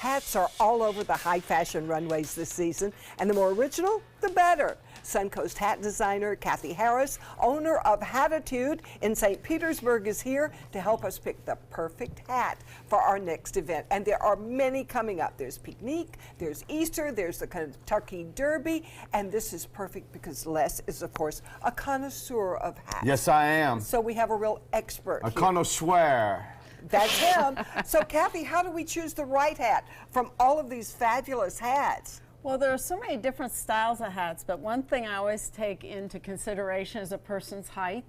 Hats are all over the high fashion runways this season, and the more original, the better. Suncoast hat designer Kathy Harris, owner of Hat-A-Tude in St. Petersburg, is here to help us pick the perfect hat for our next event. And there are many coming up. There's Picnic, there's Easter, there's the Kentucky Derby, and this is perfect because Les is, of course, a connoisseur of hats. Yes, I am. So we have a real expert A here. connoisseur. That's him. So Kathy, how do we choose the right hat from all of these fabulous hats? Well, there are so many different styles of hats, but one thing I always take into consideration is a person's height,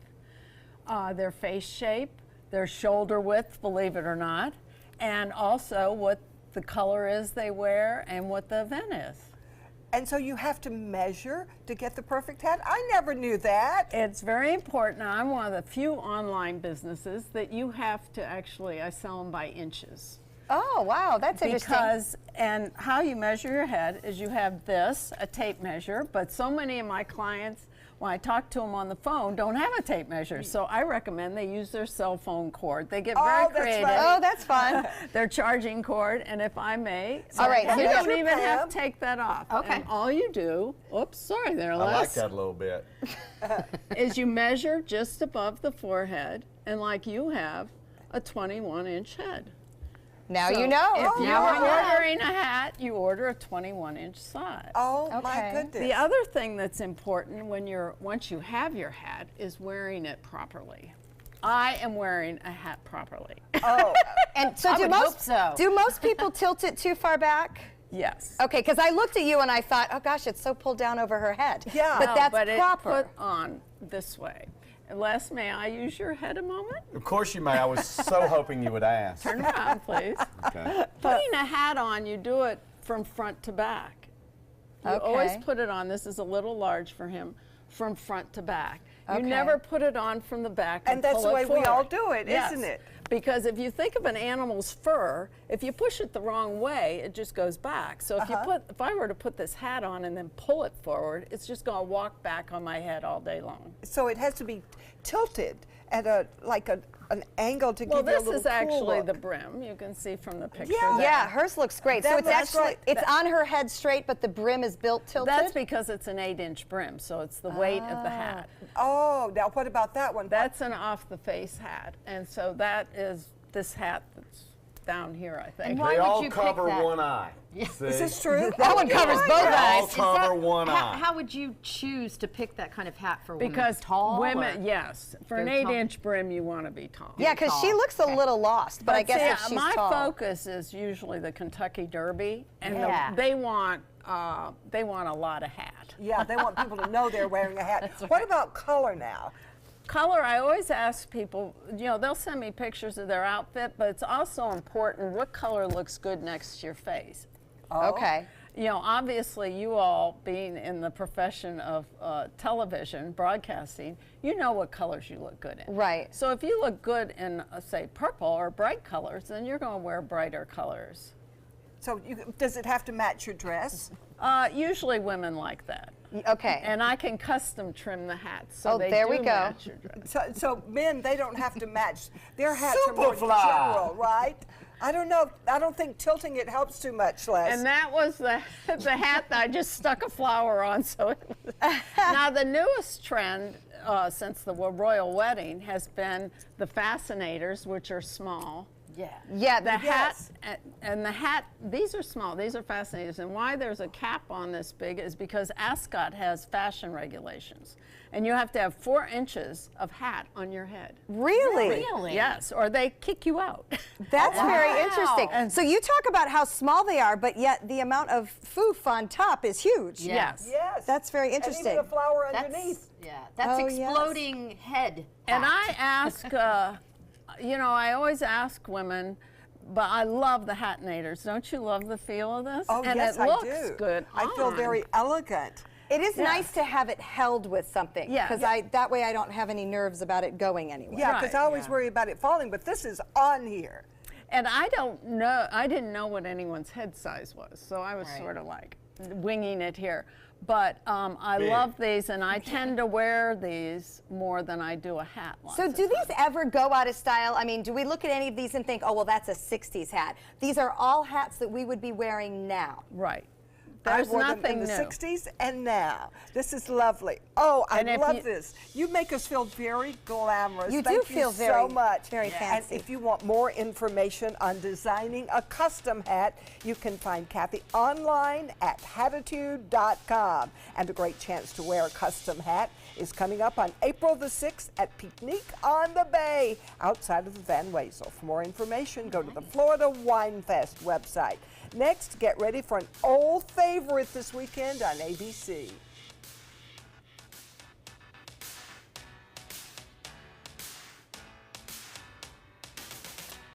their face shape, their shoulder width, believe it or not, and also what the color is they wear and what the event is. And so you have to measure to get the perfect hat? I never knew that. It's very important. I'm one of the few online businesses that you have to actually, I sell them by inches. Oh, wow, that's interesting. And how you measure your head is you have this, a tape measure, but so many of my clients, when I talk to them on the phone, don't have a tape measure. So I recommend they use their cell phone cord. They get very creative. Oh, that's fun. Their charging cord, and if I may, all right, you don't Pam. even have to take that off. Okay. And all you do, oops, sorry there, I Les, like that a little bit. is you measure just above the forehead, and like you have, a 21-inch head. Now So you know. If you Now I know. are ordering a hat, you order a 21-inch size. Oh, my Okay. goodness. The other thing that's important when once you have your hat is wearing it properly. I am wearing a hat properly. Oh, And so I would hope so. do most people tilt it too far back? Yes. Okay, because I looked at you and I thought, oh gosh, it's so pulled down over her head. Yeah. But No, that's but proper. It's put on this way. Les, may I use your head a moment? Of course you may. I was so hoping you would ask. Turn around, please. Okay. Putting a hat on, you do it from front to back. You always Okay. put it on, this is a little large for him, from front to back. You Okay. never put it on from the back and that's pull the it way we forward. all do it, Yes. isn't it? Because if you think of an animal's fur, if you push it the wrong way, it just goes back. So if if I were to put this hat on and then pull it forward, it's just going to walk back on my head all day long. So it has to be tilted at an angle to Well, give you a this little is actually cool the look. brim. You can see from the picture. Yeah. there. Yeah, hers looks great. So That it's looks actually, great. it's on her head straight, but the brim is built tilted? That's because it's an 8-inch brim, so it's the weight of the hat. Oh, now what about that one? That's an off-the-face hat, and so that is this hat that's down here, I think. And why They would all you pick cover that? one eye. Yeah. See? Is this true? That one covers both They all eyes. cover one eye. How would you choose to pick that kind of hat for women? Because tall women, or- yes, for an They're tall. 8-inch brim, you want to be tall. Yeah, because she tall. looks a little lost, but I guess see, if she's my tall. focus is usually the Kentucky Derby, and Yeah. they want a lot of hat. Yeah, they want people to know they're wearing a hat. What about color now? Color, I always ask people, you know, they'll send me pictures of their outfit, but it's also important what color looks good next to your face. Okay. You know, obviously, you all being in the profession of television, broadcasting, you know what colors you look good in. Right. So if you look good in, say, purple or bright colors, then you're going to wear brighter colors. So does it have to match your dress? Usually women like that. Okay. And I can custom trim the hats, so Oh, they there do we go. match your dress. So men, they don't have to match. Their hats are more Superfly. general, right? I don't know. I don't think tilting it helps too much, Les. And that was the hat that I just stuck a flower on. So it was. Now the newest trend since the royal wedding has been the fascinators, which are small. Yeah. Yeah, The Yes. hat and the hat, these are small, these are fascinators. And why there's a cap on this big is because Ascot has fashion regulations. And you have to have 4 inches of hat on your head. really? Really? Yes, or they kick you out. That's very Wow. interesting. And- So you talk about how small they are, but yet the amount of foof on top is huge. Yeah. Yes. yes. That's very And interesting. even a flower That's, underneath. that's Oh, yes. exploding head. And hat. I ask, you know, I always ask women, but I love the Hatnators. Don't you love the feel of this? Oh, and yes, it I looks do. good I feel on. very elegant. It is Yeah. nice to have it held with something. Yeah. Because that way I don't have any nerves about it going anywhere. Yeah, because Right, I always yeah. worry about it falling, but this is on here. And I don't know, I didn't know what anyone's head size was, so I was Right. sort of like, winging it here. But I Big. love these, and I tend to wear these more than I do a hat. So do these ever go out of style? I mean, do we look at any of these and think, oh, well, that's a 60s hat? These are all hats that we would be wearing now. Right. I There's wore them nothing in the new. 60s and now. This is lovely. Oh, I And if love you- this. You make us feel very glamorous. You do Thank feel so very- much. very fancy. And if you want more information on designing a custom hat, you can find Kathy online at Hat-A-Tude.com. And a great chance to wear a custom hat is coming up on April the 6th at Picnic on the Bay outside of the Van Wezel. For more information, go to the Florida Wine Fest website. Next, get ready for an old favorite this weekend on ABC.